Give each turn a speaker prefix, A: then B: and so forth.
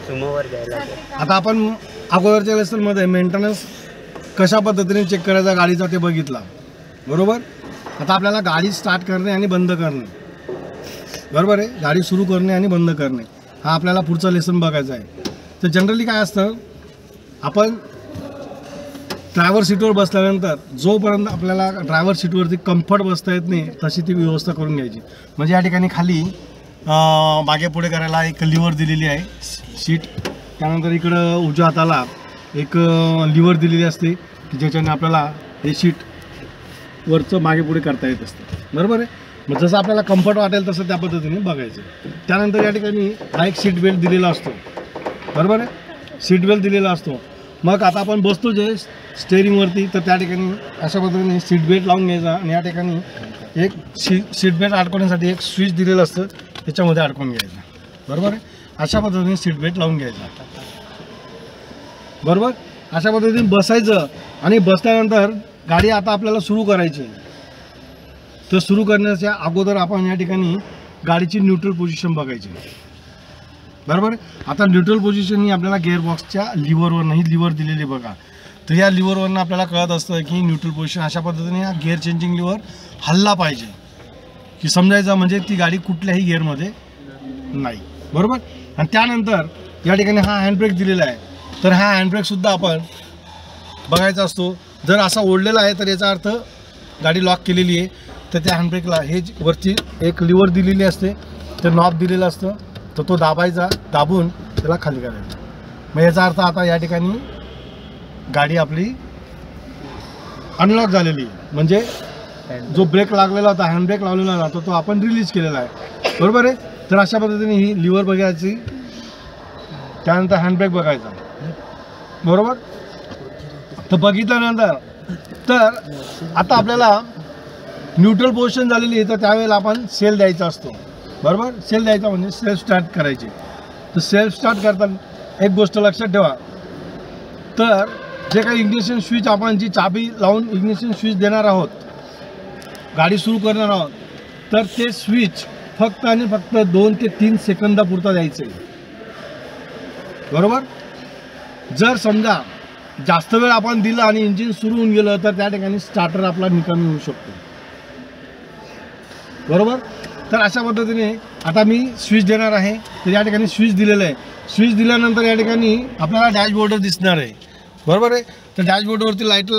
A: सुमोवर घ्यायला.
B: आता आपण अगोदरच्या लेसनमध्ये मेंटेनन्स कशा पद्धतीने चेक करायचा गाडीचा ते बघितला, बरोबर. आता आपल्याला गाडी स्टार्ट करणे आणि बंद करणे, बरोबर आहे. गाडी सुरू करणे आणि बंद करणे हा आपल्याला पुढचा लेसन बघायचा आहे. तर जनरली काय असतं, आपण ड्रायव्हर सीटवर बसल्यानंतर जोपर्यंत आपल्याला ड्रायव्हर सीटवरती कम्फर्ट बसता येत नाही तशी ती व्यवस्था करून घ्यायची. म्हणजे या ठिकाणी खाली मागे पुढे करायला एक लिव्हर दिलेली आहे सीट. त्यानंतर इकडं उजव्या हाताला एक लिव्हर दिलेली असते की ज्याच्याने आपल्याला हे सीट वरचं मागे पुढे करता येत असतं, बरोबर आहे. मग जसं आपल्याला कम्फर्ट वाटेल तसं त्या पद्धतीने बघायचं. त्यानंतर या ठिकाणी हा एक सीट बेल्ट दिलेला असतो, बरोबर आहे. सीट बेल्ट दिलेला असतो. मग आता आपण बसतो जे स्टेअरिंगवरती, तर त्या ठिकाणी अशा पद्धतीने सीट बेल्ट लावून घ्यायचा आणि या ठिकाणी एक सीट बेल्ट अडकवण्यासाठी एक स्विच दिलेलं असतं, त्याच्यामध्ये अडकवून घ्यायचं, बरोबर आहे. अशा पद्धतीने सीट बेल्ट लावून घ्यायचा, बरोबर. अशा पद्धतीने बसायचं आणि बसल्यानंतर गाडी आता आपल्याला सुरू करायची. तर सुरू करण्याच्या अगोदर आपण या ठिकाणी गाडीची न्यूट्रल पोझिशन बघायची, बरोबर. आता न्यूट्रल पोझिशन ही आपल्याला गिअरबॉक्सच्या लिव्हरवरनं ही लिव्हर दिलेली बघा. तर या लिव्हरवरनं आपल्याला कळत असतं की न्यूट्रल पोझिशन अशा पद्धतीने हा गिअर चेंजिंग लिव्हर हल्ला पाहिजे की समजायचं, म्हणजे ती गाडी कुठल्याही गिअरमध्ये नाही, बरोबर. आणि त्यानंतर या ठिकाणी हा हँडब्रेक दिलेला आहे. तर हा हँडब्रेकसुद्धा आपण बघायचा असतो. जर असा ओढलेला आहे तर याचा अर्थ गाडी लॉक केलेली आहे. तर त्या हँडब्रेकला हे वरची एक लिव्हर दिलेली असते, तर नॉब दिलेलं असतं, तर तो दाबायचा, दाबून त्याला खाली करायचा. मग याचा अर्थ आता या ठिकाणी गाडी आपली अनलॉक झालेली आहे. म्हणजे जो ब्रेक लागलेला होता, हँडब्रेक लावलेला होता, तो आपण रिलीज केलेला आहे, बरोबर आहे. तर अशा पद्धतीने ही लिव्हर बघायची. त्यानंतर हँडब्रेक बघायचा, बरोबर. तर बघितल्यानंतर तर आता आपल्याला न्यूट्रल पोझिशन झालेली आहे, तर त्यावेळेला आपण सेल द्यायचा असतो, बरोबर. सेल द्यायचा म्हणजे सेल्फ स्टार्ट करायची. तर सेल्फ स्टार्ट करताना एक गोष्ट लक्षात ठेवा, तर जे काही इग्निशन स्विच आपण जी चाबी लावून इग्निशन स्विच देणार आहोत, गाडी सुरू करणार आहोत, तर ते स्विच फक्त आणि फक्त 2 ते 3 सेकंदापुरता द्यायचं आहे, बरोबर. जर समजा जास्त वेळ आपण दिला आणि इंजिन सुरू होऊन गेलं तर त्या ठिकाणी स्टार्टर आपला निकामी होऊ शकतो, बरोबर. तर अशा पद्धतीने आता मी स्विच देणार आहे. तर या ठिकाणी स्विच दिलेलं आहे. स्विच दिल्यानंतर या ठिकाणी आपल्याला डॅशबोर्डवर दिसणार आहे, बरोबर आहे. तर डॅशबोर्डवरती लाईट